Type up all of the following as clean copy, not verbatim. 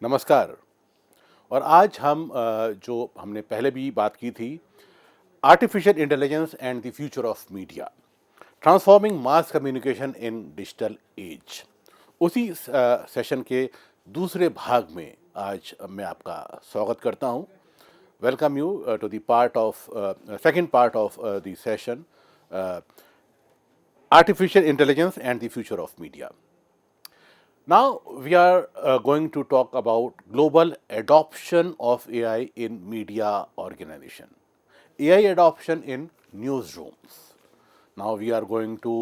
नमस्कार। और आज हम जो हमने पहले भी बात की थी, artificial intelligence and the future of media, transforming mass communication in digital age, उसी सेशन के दूसरे भाग में आज मैं आपका स्वागत करता हूं। Welcome you to the part of second part of the session, artificial intelligence and the future of media. Now we are going to talk about global adoption of AI in media organization, AI adoption in newsrooms. Now we are going to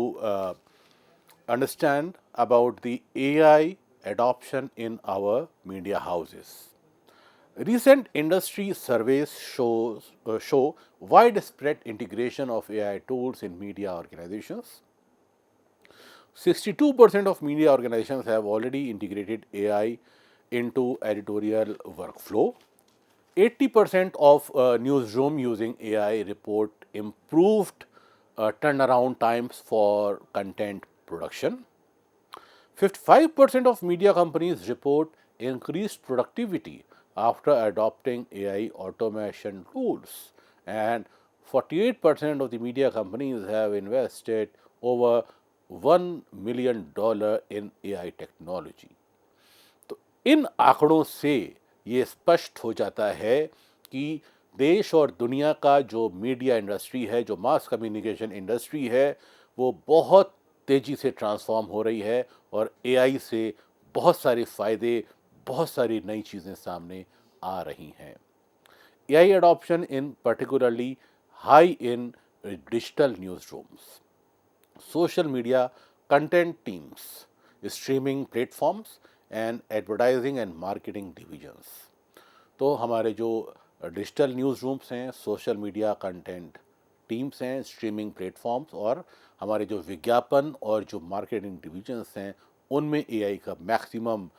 understand about the AI adoption in our media houses. Recent industry surveys show widespread integration of AI tools in media organizations. 62% of media organizations have already integrated AI into editorial workflow. 80% of newsroom using AI report improved turnaround times for content production. 55% of media companies report increased productivity after adopting AI automation tools, and 48% of the media companies have invested over $1 million in AI technology. तो इन आंकड़ों से ये स्पष्ट हो जाता है कि देश और दुनिया का जो मीडिया इंडस्ट्री है, जो मास कम्युनिकेशन इंडस्ट्री है, वो बहुत तेज़ी से ट्रांसफॉर्म हो रही है और एआई से बहुत सारे फ़ायदे, बहुत सारी नई चीज़ें सामने आ रही हैं। AI adoption in particularly high in digital newsrooms, social media content teams, streaming platforms and advertising and marketing divisions. तो हमारे जो डिजिटल न्यूज़ रूम्स हैं, सोशल मीडिया कंटेंट टीम्स हैं, स्ट्रीमिंग प्लेटफॉर्म्स और हमारे जो विज्ञापन और जो मार्केटिंग डिविजन्स हैं, उनमें एआई का मैक्सिमम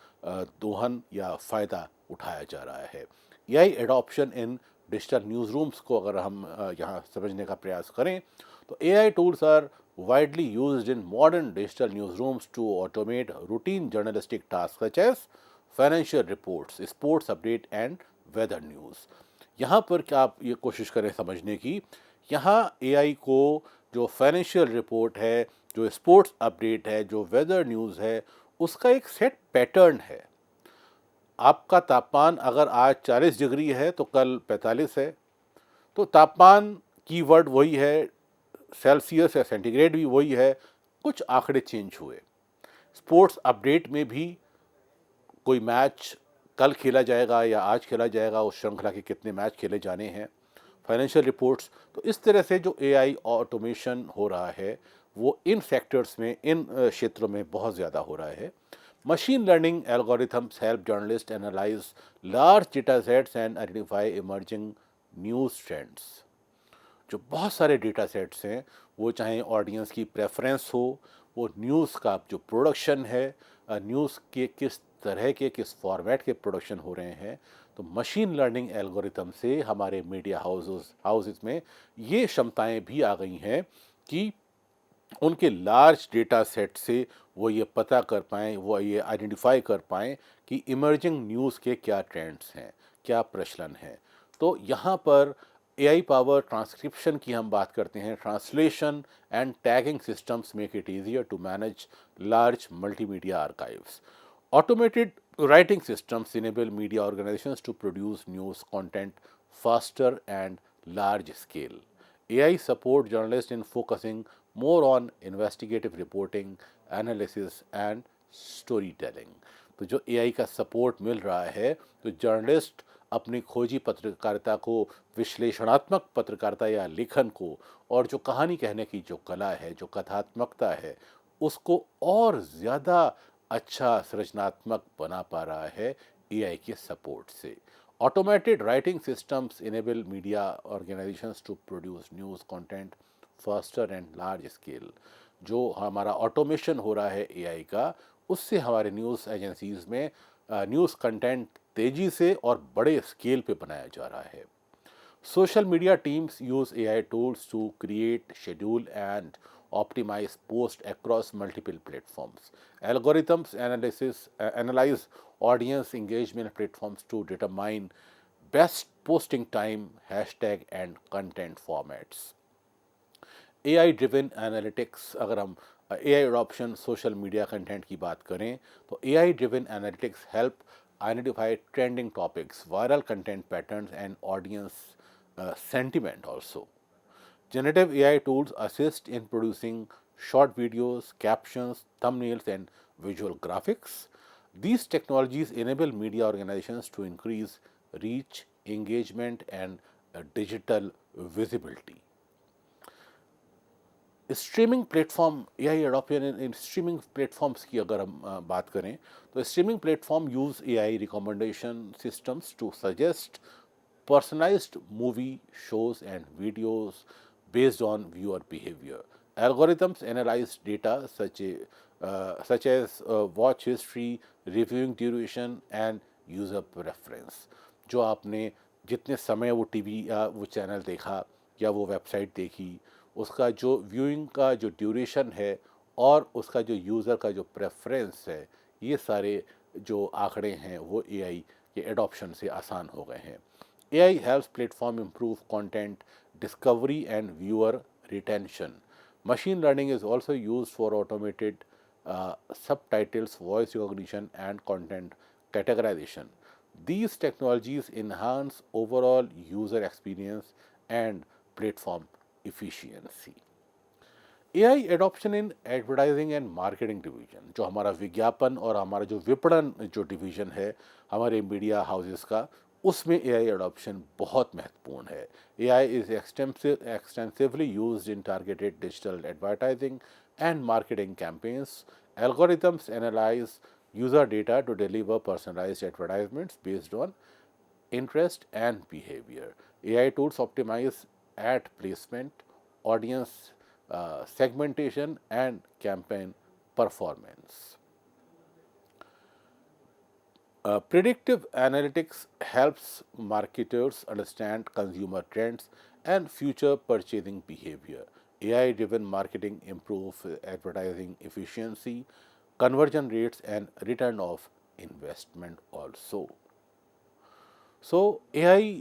दोहन या फ़ायदा उठाया जा रहा है। AI adoption in digital news rooms को अगर हम यहाँ समझने का प्रयास करें, तो AI tools are widely used in modern digital newsrooms to automate routine journalistic tasks such as financial reports, sports update and weather news. यहाँ पर क्या आप ये कोशिश करें समझने की, यहाँ एआई को जो फाइनेंशियल रिपोर्ट है, जो स्पोर्ट्स अपडेट है, जो वेदर न्यूज़ है, उसका एक सेट पैटर्न है। आपका तापमान अगर आज 40 डिग्री है तो कल 45 है, तो तापमान कीवर्ड वही है, सेल्सियस या सेंटीग्रेड भी वही है, कुछ आंकड़े चेंज हुए। स्पोर्ट्स अपडेट में भी कोई मैच कल खेला जाएगा या आज खेला जाएगा, उस श्रृंखला के कितने मैच खेले जाने हैं। फाइनेंशियल रिपोर्ट्स, तो इस तरह से जो एआई ऑटोमेशन हो रहा है वो इन सेक्टर्स में, इन क्षेत्रों में बहुत ज़्यादा हो रहा है। Machine learning algorithms help journalist analyse large data sets and identify emerging news trends. जो बहुत सारे डेटा सेट्स हैं, वो चाहे ऑडियंस की प्रेफरेंस हो, वो न्यूज़ का जो प्रोडक्शन है, न्यूज़ के किस तरह के, किस फॉर्मेट के प्रोडक्शन हो रहे हैं, तो मशीन लर्निंग एल्गोरिथम से हमारे मीडिया हाउसेस में ये क्षमताएं भी आ गई हैं कि उनके लार्ज डेटा सेट से वो ये पता कर पाएँ, वो ये आइडेंटिफाई कर पाएँ कि इमर्जिंग न्यूज़ के क्या ट्रेंड्स हैं, क्या प्रचलन है। तो यहाँ पर एआई पावर ट्रांसक्रिप्शन की हम बात करते हैं। Translation and tagging systems make it easier to manage large multimedia archives. Automated writing systems enable media organizations to produce news content faster and large scale. AI support journalists in focusing more on investigative reporting, analysis and storytelling. तो जो AI का support मिल रहा है, तो journalist अपनी खोजी पत्रकारिता को, विश्लेषणात्मक पत्रकारिता या लेखन को, और जो कहानी कहने की जो कला है, जो कथात्मकता है, उसको और ज़्यादा अच्छा सृजनात्मक बना पा रहा है एआई के सपोर्ट से। Automated writing systems enable media organisations to produce news content faster and large scale. जो हमारा ऑटोमेशन हो रहा है एआई का, उससे हमारे न्यूज़ एजेंसीज में न्यूज़ कंटेंट तेज़ी से और बड़े स्केल पे बनाया जा रहा है। Social media teams use AI tools to create, schedule, and optimize posts across multiple platforms. Algorithms analyze audience engagement platforms to determine best posting time, hashtag and content formats. AI driven analytics, अगर हम AI adoption social media content की बात करें तो AI driven analytics help identify trending topics, viral content patterns and audience sentiment also. Generative AI tools assist in producing short videos, captions, thumbnails, and visual graphics. These technologies enable media organizations to increase reach, engagement, and digital visibility. Streaming platform AI adoption in streaming platforms की अगर हम बात करें तो streaming platform use AI recommendation systems to suggest personalized movie shows and videos based on viewer behavior. Algorithms analyze data such as watch history, reviewing duration, and user preference. जो आपने जितने समय वो टीवी या वो चैनल देखा या वो वेबसाइट देखी, उसका जो व्यूइंग का जो ड्यूरेशन है और उसका जो यूज़र का जो प्रेफरेंस है, ये सारे जो आंकड़े हैं वो एआई के एडॉप्शन से आसान हो गए हैं. AI helps platform improve content discovery and viewer retention. Machine learning is also used for automated subtitles, voice recognition, and content categorization. These technologies enhance overall user experience and platform efficiency. AI adoption in advertising and marketing division, जो हमारा विज्ञापन और हमारा जो विपणन जो division है हमारे मीडिया हाउसेस का, उसमें एआई एडॉप्शन बहुत महत्वपूर्ण है. AI is extensively used in targeted digital advertising and marketing campaigns. Algorithms analyse user data to deliver personalised advertisements based on interest and behavior. AI tools optimize ad placement, audience segmentation, and campaign performance. Predictive analytics helps marketers understand consumer trends and future purchasing behavior. AI-driven marketing improves advertising efficiency, conversion rates, and return of investment also. So AI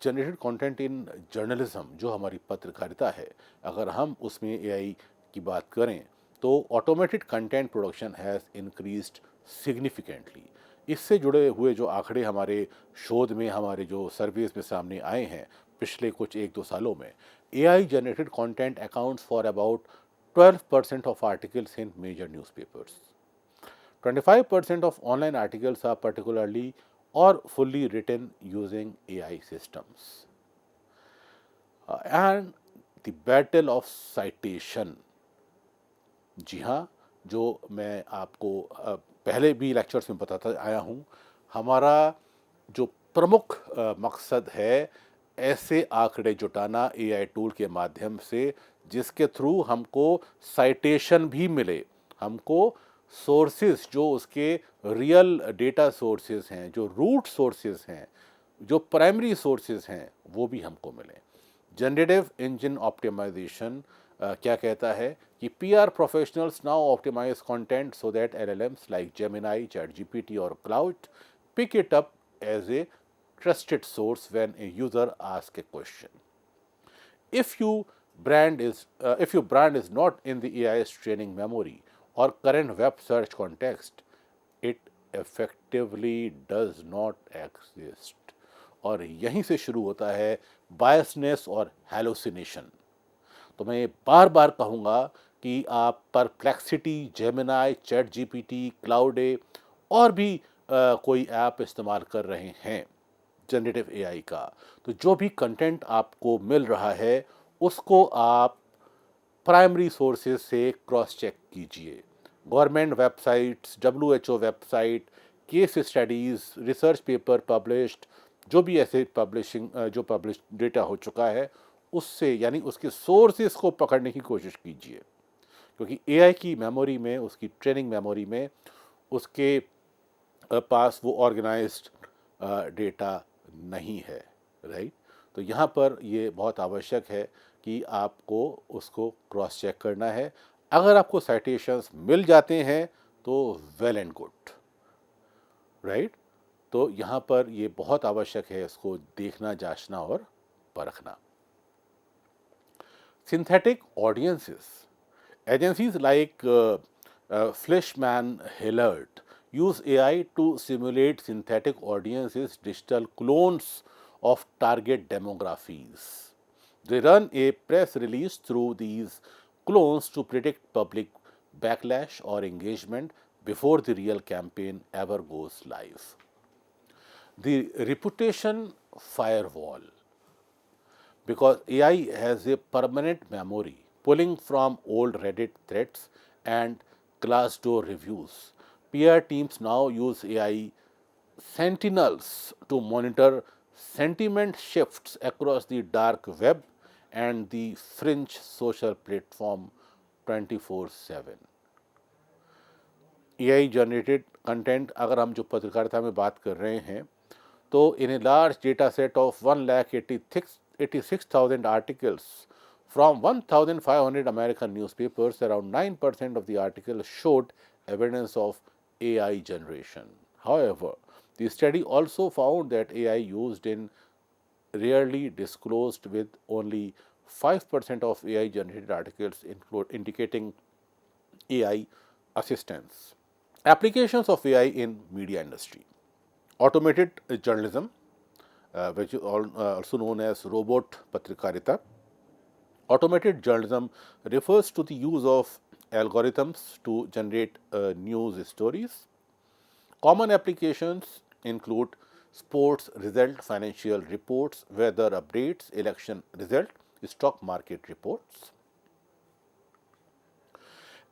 generated content in journalism, जो हमारी पत्रकारिता है, अगर हम उसमें AI की बात करें तो automated content production has increased significantly. इससे जुड़े हुए जो आंकड़े हमारे शोध में, हमारे जो सर्वेज में सामने आए हैं पिछले कुछ 1-2 सालों में, AI generated content accounts for about 12% of articles in major newspapers. 25% of online articles are particularly or fully written using AI systems. And the battle of citation. जी हाँ, जो मैं आपको पहले भी लेक्चर्स में बताता आया हूँ, हमारा जो प्रमुख मकसद है ऐसे आंकड़े जुटाना एआई टूल के माध्यम से जिसके थ्रू हमको साइटेशन भी मिले, हमको सोर्सेज जो उसके रियल डेटा सोर्सेज हैं, जो रूट सोर्सेज हैं, जो प्राइमरी सोर्सेज हैं, वो भी हमको मिले. जनरेटिव इंजन ऑप्टिमाइजेशन क्या कहता है कि PR professionals now optimise content so that LLMs like Gemini, ChatGPT और Claude pick it up as a trusted source when a user asks a question. If your brand is not in the AI's training memory or current web search context, it effectively does not exist. और यहीं से शुरू होता है biasness और hallucination. तो मैं बार बार कहूँगा कि आप perplexity, Gemini, chat GPT, Claude और भी कोई ऐप इस्तेमाल कर रहे हैं जनरेटिव एआई का, तो जो भी कंटेंट आपको मिल रहा है उसको आप प्राइमरी सोर्सेज से क्रॉस चेक कीजिए. Government websites, WHO website, case studies, research paper published, जो भी ऐसे जो पब्लिश डेटा हो चुका है उससे, यानी उसके सोर्सेज को पकड़ने की कोशिश कीजिए, क्योंकि एआई की मेमोरी में, उसकी ट्रेनिंग मेमोरी में उसके पास वो ऑर्गेनाइज्ड डेटा नहीं है, राइट. तो यहाँ पर ये बहुत आवश्यक है कि आपको उसको क्रॉस चेक करना है. अगर आपको साइटेशंस मिल जाते हैं तो वेल एंड गुड. राइट। तो यहाँ पर ये बहुत आवश्यक है इसको देखना, जांचना और परखना। Synthetic audiences. Agencies like Fleshman Hillard use AI to simulate synthetic audiences, digital clones of target demographies. They run a press release through these clones to predict public backlash or engagement before the real campaign ever goes live. The reputation firewall, because AI has a permanent memory pulling from old Reddit threads and Glassdoor reviews. PR teams now use AI sentinels to monitor sentiment shifts across the dark web and the fringe social platform 24/7. AI generated content, अगर हम जो पत्रकारिता में बात कर रहे हैं, तो in a large data set of 1,86,000 articles from 1,500 American newspapers, around 9% of the articles showed evidence of AI generation. However, the study also found that AI used in rarely disclosed, with only 5% of AI generated articles indicating AI assistance. Applications of AI in media industry. Automated journalism, which is also known as robot patrikarita. Automated journalism refers to the use of algorithms to generate news stories. Common applications include sports result, financial reports, weather updates, election result, stock market reports.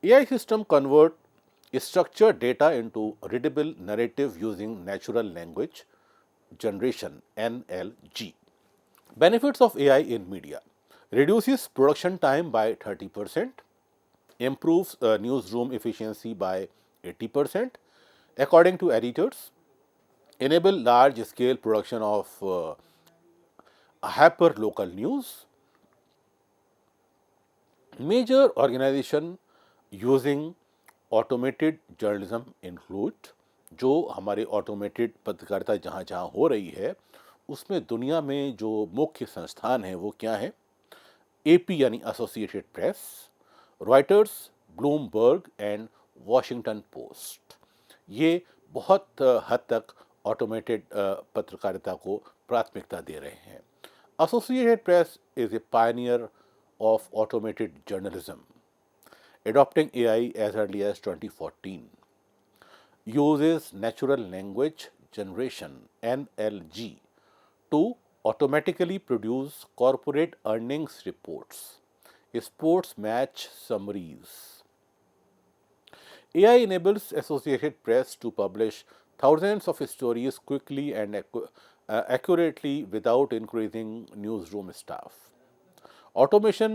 AI system convert structured data into readable narrative using natural language generation (NLG). Benefits of AI in media: reduces production time by 30%, improves newsroom efficiency by 80%, according to editors, enable large scale production of hyper local news. Major organization using automated journalism include, जो हमारे automated पत्रकारिता जहाँ जहाँ हो रही है उसमें दुनिया में जो मुख्य संस्थान हैं वो क्या है? एपी यानी associated press, Reuters, Bloomberg and Washington post. ये बहुत हद तक ऑटोमेटेड पत्रकारिता को प्राथमिकता दे रहे हैं। Associated press is a Pioneer of automated journalism, adopting AI as early as 2014, uses natural language generation (NLG) to automatically produce corporate earnings reports, sports match summaries. AI enables Associated Press to publish thousands of stories quickly and accurately without increasing newsroom staff. Automation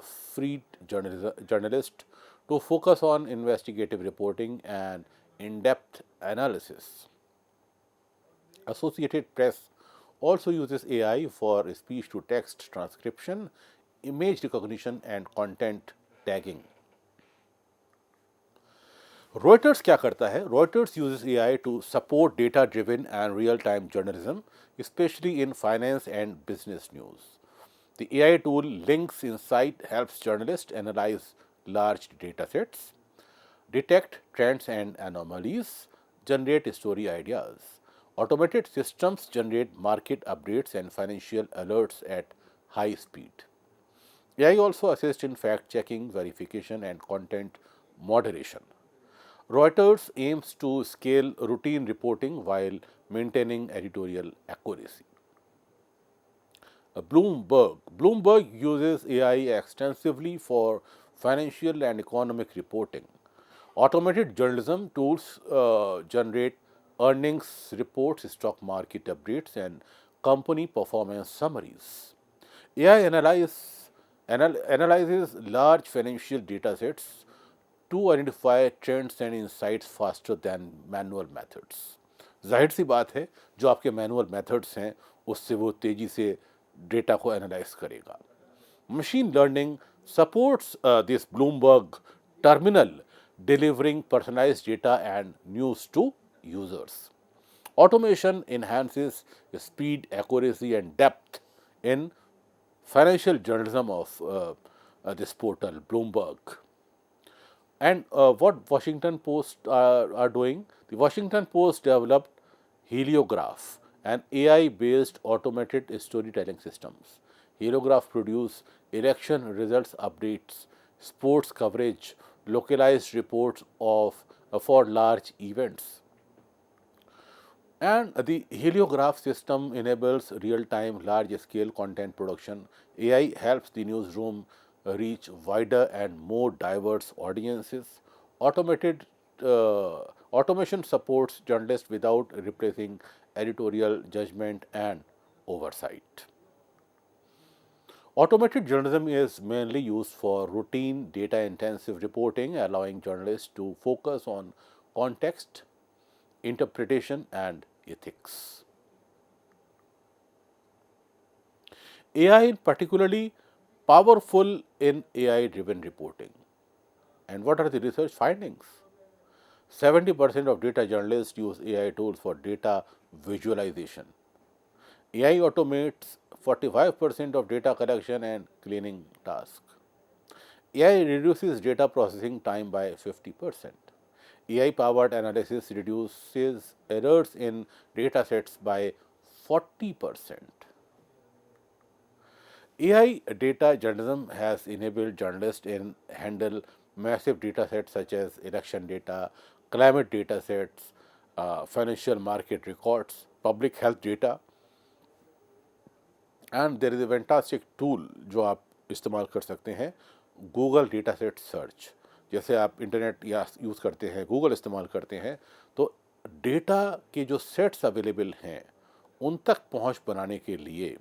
freed journalists to focus on investigative reporting and in-depth analysis. Associated Press also uses AI for speech-to-text transcription, image recognition, and content tagging. Reuters क्या करता है? Reuters uses AI to support data-driven and real-time journalism, especially in finance and business news. The AI tool Links Insight helps journalists analyze large data sets, detect trends and anomalies, generate story ideas. Automated systems generate market updates and financial alerts at high speed. AI also assists in fact checking, verification, and content moderation. Reuters aims to scale routine reporting while maintaining editorial accuracy. Bloomberg uses AI extensively for financial and economic reporting. Automated journalism tools generate earnings reports, stock market updates, and company performance summaries. AI analyzes large financial data sets to identify trends and insights faster than manual methods. जाहिर सी बात है, जो आपके manual methods हैं उससे वो तेजी से डेटा को एनालाइज करेगा। Machine learning supports this Bloomberg terminal, delivering personalized data and news to users. Automation enhances speed, accuracy, and depth in financial journalism of this portal, Bloomberg. And what Washington Post are doing? The Washington Post developed Heliograph, an AI-based automated storytelling systems. Heliograph produce election results updates, sports coverage, localized reports of for large events. And the heliograph system enables real-time, large-scale content production. AI helps the newsroom reach wider and more diverse audiences. Automated automation supports journalists without replacing editorial judgment and oversight. Automated journalism is mainly used for routine data intensive reporting, allowing journalists to focus on context, interpretation, and ethics. AI is particularly powerful in AI driven reporting. And what are the research findings? 70% of data journalists use AI tools for data visualization. AI automates 45% of data collection and cleaning tasks. AI reduces data processing time by 50%. AI powered analysis reduces errors in data sets by 40%. AI data journalism has enabled journalists in handle massive data sets such as election data, climate data sets, financial market records, public health data, and there is a fantastic tool जो आप इस्तेमाल कर सकते हैं, Google data set search. जैसे आप internet या use करते हैं, गूगल इस्तेमाल करते हैं, तो डेटा के जो सेट्स अवेलेबल हैं उन तक पहुंच बनाने के लिए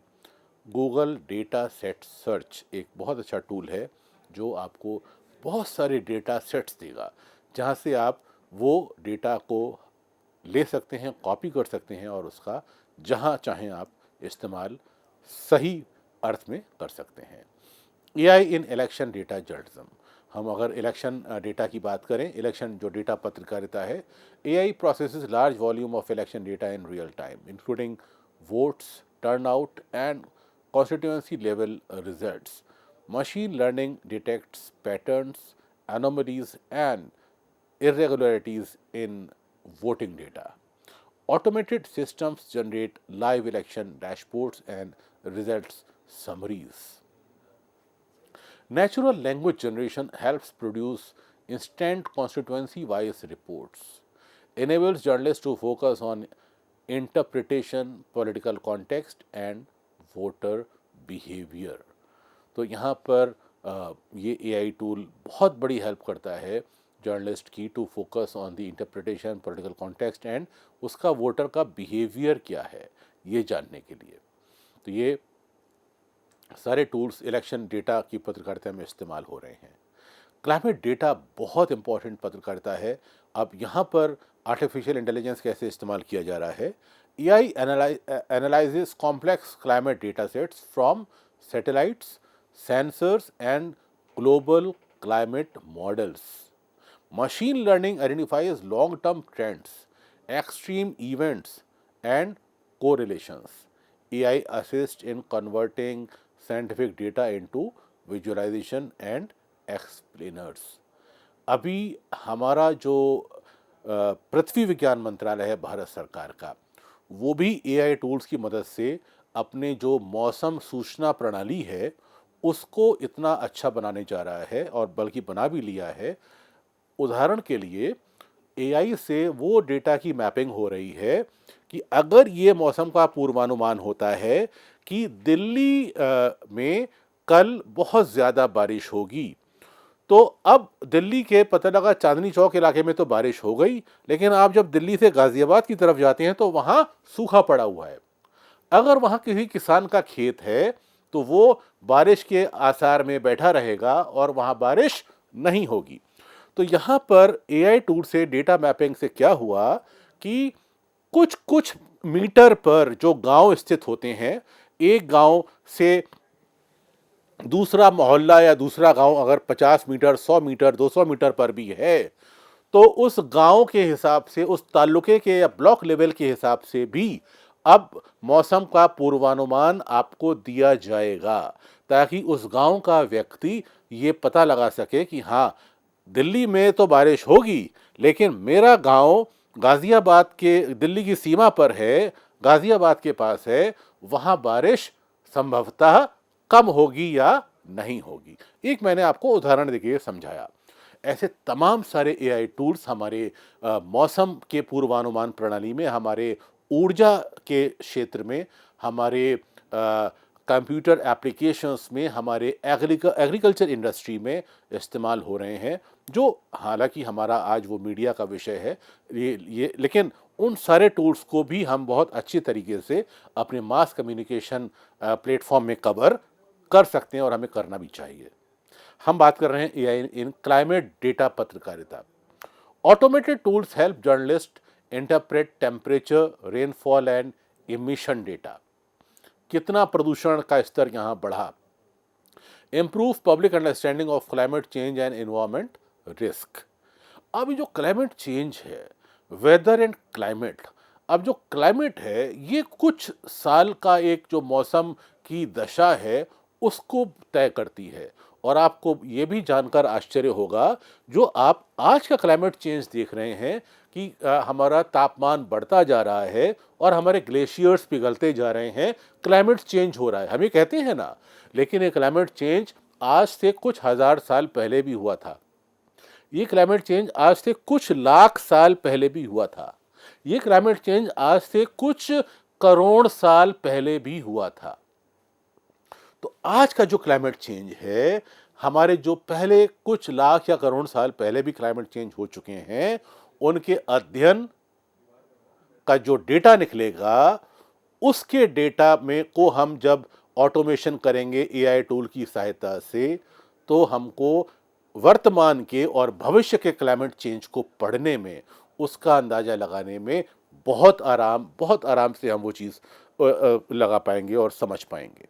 गूगल डेटा सेट सर्च एक बहुत अच्छा टूल है जो आपको बहुत सारे डेटा सेट्स देगा, जहां से आप वो डेटा को ले सकते हैं, कॉपी कर सकते हैं और उसका जहां चाहें आप इस्तेमाल सही अर्थ में कर सकते हैं। एआई इन इलेक्शन डेटा जर्नलिज्म, हम अगर इलेक्शन डेटा की बात करें, इलेक्शन जो डेटा पत्रकारिता है, AI processes large volume of election data in real time including votes, turnout and constituency level results. Machine learning detects patterns, anomalies, and irregularities in voting data. Automated systems generate live election dashboards and results summaries. Natural language generation helps produce instant constituency wise reports, enables journalists to focus on interpretation, political context, and voter behaviour. तो यहाँ पर ये AI tool बहुत बड़ी help करता है journalist की to focus on the interpretation, political context and उसका वोटर का बिहेवियर क्या है ये जानने के लिए। तो ये सारे टूल्स इलेक्शन डेटा की पत्रकारिता में इस्तेमाल हो रहे हैं। क्लाइमेट डेटा बहुत इंपॉर्टेंट पत्रकारिता है। अब यहाँ पर आर्टिफिशियल इंटेलिजेंस कैसे इस्तेमाल किया जा रहा है? AI analyzes complex climate data sets from satellites, sensors, and global climate models. Machine learning identifies long-term trends, extreme events, and correlations. AI assists in converting scientific data into visualization and explainers. अभी हमारा जो पृथ्वी विज्ञान मंत्रालय है भारत सरकार का, वो भी एआई टूल्स की मदद से अपने जो मौसम सूचना प्रणाली है उसको इतना अच्छा बनाने जा रहा है और बल्कि बना भी लिया है। उदाहरण के लिए एआई से वो डेटा की मैपिंग हो रही है कि अगर ये मौसम का पूर्वानुमान होता है कि दिल्ली में कल बहुत ज़्यादा बारिश होगी, तो अब दिल्ली के पता लगा चांदनी चौक इलाके में तो बारिश हो गई, लेकिन आप जब दिल्ली से गाजियाबाद की तरफ जाते हैं तो वहाँ सूखा पड़ा हुआ है। अगर वहाँ किसी किसान का खेत है तो वो बारिश के आसार में बैठा रहेगा और वहाँ बारिश नहीं होगी। तो यहाँ पर एआई टूल से डेटा मैपिंग से क्या हुआ कि कुछ कुछ मीटर पर जो गांव स्थित होते हैं, एक गांव से दूसरा मोहल्ला या दूसरा गांव अगर 50 मीटर, 100 मीटर, 200 मीटर पर भी है, तो उस गांव के हिसाब से, उस तालुके के या ब्लॉक लेवल के हिसाब से भी अब मौसम का पूर्वानुमान आपको दिया जाएगा, ताकि उस गांव का व्यक्ति ये पता लगा सके कि हाँ, दिल्ली में तो बारिश होगी, लेकिन मेरा गांव गाजियाबाद के, दिल्ली की सीमा पर है, गाजियाबाद के पास है, वहां बारिश संभवतः कम होगी या नहीं होगी। एक मैंने आपको उदाहरण देके समझाया। ऐसे तमाम सारे एआई टूल्स हमारे मौसम के पूर्वानुमान प्रणाली में, हमारे ऊर्जा के क्षेत्र में, हमारे कंप्यूटर एप्लीकेशंस में, हमारे एग्रीकल्चर इंडस्ट्री में इस्तेमाल हो रहे हैं, जो हालांकि हमारा आज वो मीडिया का विषय है ये, लेकिन उन सारे टूल्स को भी हम बहुत अच्छी तरीके से अपने मास कम्युनिकेशन प्लेटफॉर्म में कवर कर सकते हैं और हमें करना भी चाहिए। हम बात कर रहे हैं एआई इन क्लाइमेट डेटा पत्रकारिता। Automated tools help journalist interpret temperature, rainfall and emission data. कितना प्रदूषण का स्तर यहाँ बढ़ा, improve public understanding of climate change and environment risk. अब ये जो क्लाइमेट चेंज है, वेदर एंड क्लाइमेट, अब जो क्लाइमेट है ये कुछ साल का एक जो मौसम की दशा है उसको तय करती है। और आपको ये भी जानकर आश्चर्य होगा, जो आप आज का क्लाइमेट चेंज देख रहे हैं कि हमारा तापमान बढ़ता जा रहा है और हमारे ग्लेशियर्स पिघलते जा रहे हैं, क्लाइमेट चेंज हो रहा है, हम ये कहते हैं ना, लेकिन ये क्लाइमेट चेंज आज से कुछ हजार साल पहले भी हुआ था। ये क्लाइमेट चेंज आज से कुछ लाख साल पहले भी हुआ था। ये क्लाइमेट चेंज आज से कुछ करोड़ साल पहले भी हुआ था। तो आज का जो क्लाइमेट चेंज है, हमारे जो पहले कुछ लाख या करोड़ साल पहले भी क्लाइमेट चेंज हो चुके हैं, उनके अध्ययन का जो डेटा निकलेगा, उसके डेटा में को हम जब ऑटोमेशन करेंगे एआई टूल की सहायता से, तो हमको वर्तमान के और भविष्य के क्लाइमेट चेंज को पढ़ने में, उसका अंदाजा लगाने में बहुत आराम से हम वो चीज़ लगा पाएंगे और समझ पाएंगे।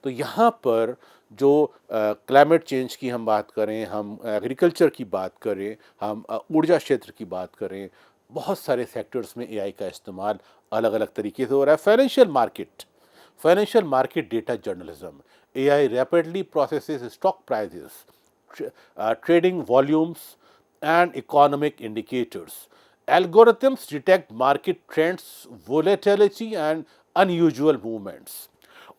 तो यहाँ पर जो क्लाइमेट चेंज की हम बात करें, हम एग्रीकल्चर की बात करें, हम ऊर्जा क्षेत्र की बात करें, बहुत सारे सेक्टर्स में एआई का इस्तेमाल अलग अलग तरीके से हो रहा है। Financial market data journalism, AI rapidly processes stock prices, trading volumes, and economic indicators. Algorithms detect market trends, volatility, and unusual movements.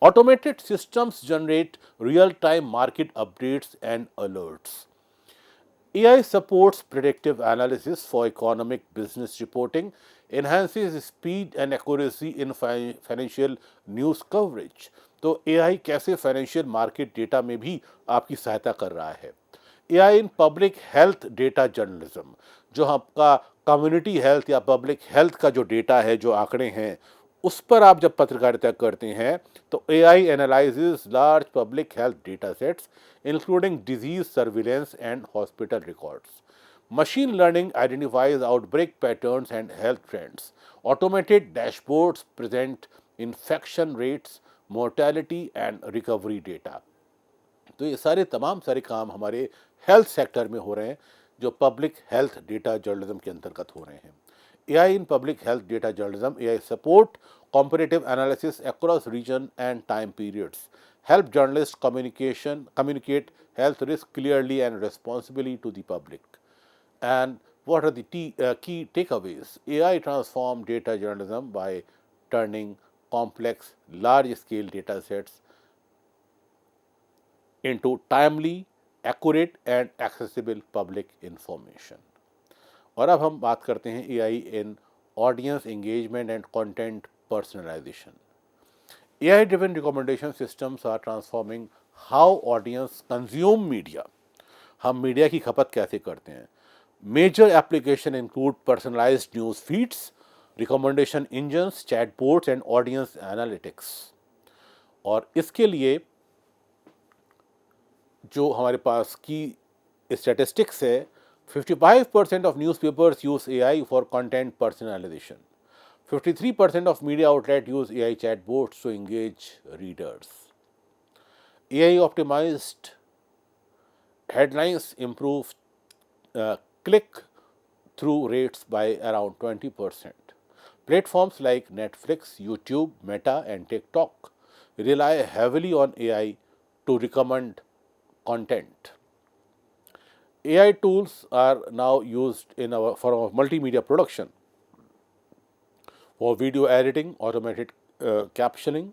Automated systems generate real time market updates and alerts. AI supports predictive analysis for economic business reporting, enhances speed and accuracy in financial news coverage. तो AI कैसे financial market data में भी आपकी सहायता कर रहा है। AI in public health data journalism, जो आपका कम्युनिटी हेल्थ या पब्लिक हेल्थ का जो डेटा है, जो आंकड़े हैं, उस पर आप जब पत्रकारिता करते हैं, तो AI analyses large public health data sets including disease surveillance and hospital records. Machine learning identifies outbreak patterns and health trends. Automated dashboards present infection rates, mortality and recovery data. तो ये तमाम सारे काम हमारे हेल्थ सेक्टर में हो रहे हैं, जो पब्लिक हेल्थ डेटा जर्नलिज्म के अंतर्गत हो रहे हैं। AI in public health data journalism, AI support comparative analysis across region and time periods, help journalists communicate health risk clearly and responsibly to the public. And what are the key takeaways? AI transform data journalism by turning complex, large-scale data sets into timely, accurate and accessible public information. और अब हम बात करते हैं AI in audience engagement and content personalisation. AI driven recommendation systems are transforming how audience consume media. हम media की खपत कैसे करते हैं. Major application include personalised news feeds, recommendation engines, chatbots and audience analytics. और इसके लिए जो हमारे पास की स्टैटिस्टिक्स है, 55% of newspapers use AI for content personalization. 53% of media outlets use AI chatbots to engage readers. AI optimized headlines improve click through rates by around 20%. Platforms like Netflix, YouTube, Meta, and TikTok rely heavily on AI to recommend content. AI tools are now used for our multimedia production, for video editing, automated captioning,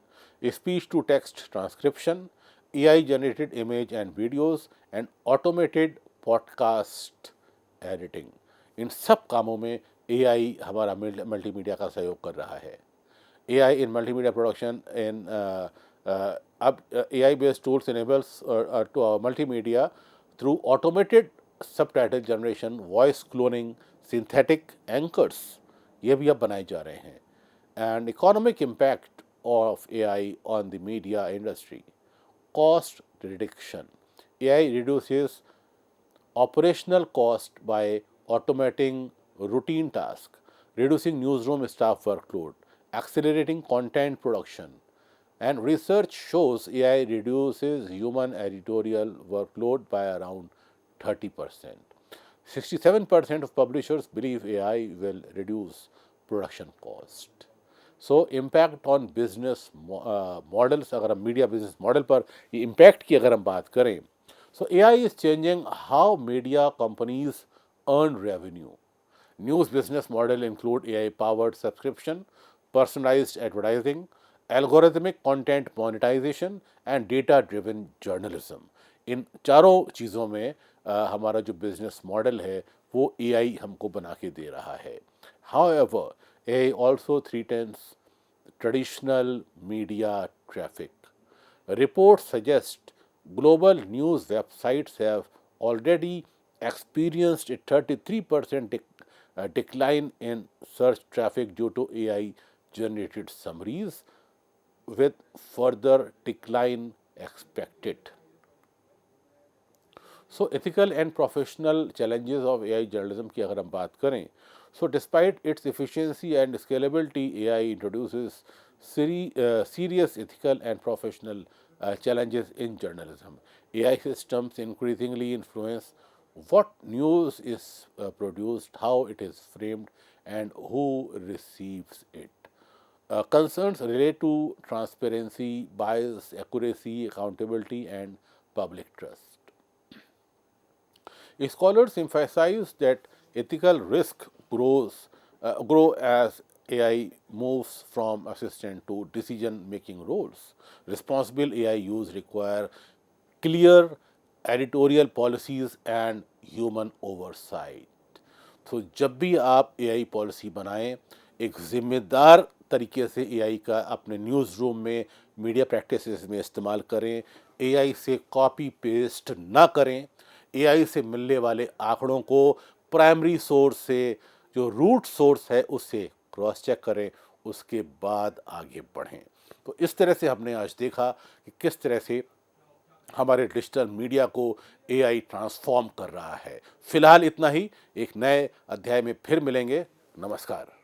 speech to text transcription, AI generated image and videos, and automated podcast editing. इन सब कामों में AI हमारा multimedia का सहयोग कर रहा है। AI in multimedia production in अब AI based tools enables to multimedia through automated subtitle generation, voice cloning, synthetic anchors, ये भी अब बनाए जा रहे हैं। And economic impact of AI on the media industry, cost reduction. AI reduces operational cost by automating routine tasks, reducing newsroom staff workload, accelerating content production. And research shows AI reduces human editorial workload by around 30%. 67% of publishers believe AI will reduce production cost. So impact on business models, अगर हम media business model पर ये impact की अगर हम बात करें, so AI is changing how media companies earn revenue. News business model include AI powered subscription, personalised advertising, algorithmic content monetisation and data driven journalism. इन चारों चीज़ों में हमारा जो बिजनेस मॉडल है वो एआई हमको बना के दे रहा है। However, AI also threatens traditional media traffic. Reports suggest global news websites have already experienced a 33% decline in search traffic due to AI generated summaries, with further decline expected. So ethical and professional challenges of AI journalism की अगर हम बात करें, so despite its efficiency and scalability, AI introduces serious ethical and professional challenges in journalism. AI systems increasingly influence what news is produced, how it is framed, and who receives it. Concerns relate to transparency, bias, accuracy, accountability, and public trust. Scholars emphasize that ethical risk grow as AI moves from assistant to decision-making roles. Responsible AI use require clear editorial policies and human oversight. तो जब भी आप AI policy बनाएं, एक ज़िम्मेदार तरीके से AI का अपने न्यूज़ रूम में, मीडिया प्रैक्टिसेस में इस्तेमाल करें। एआई से कॉपी पेस्ट ना करें। एआई से मिलने वाले आंकड़ों को प्राइमरी सोर्स से, जो रूट सोर्स है, उससे क्रॉस चेक करें, उसके बाद आगे बढ़ें। तो इस तरह से हमने आज देखा कि किस तरह से हमारे डिजिटल मीडिया को एआई ट्रांसफॉर्म कर रहा है। फिलहाल इतना ही, एक नए अध्याय में फिर मिलेंगे। नमस्कार।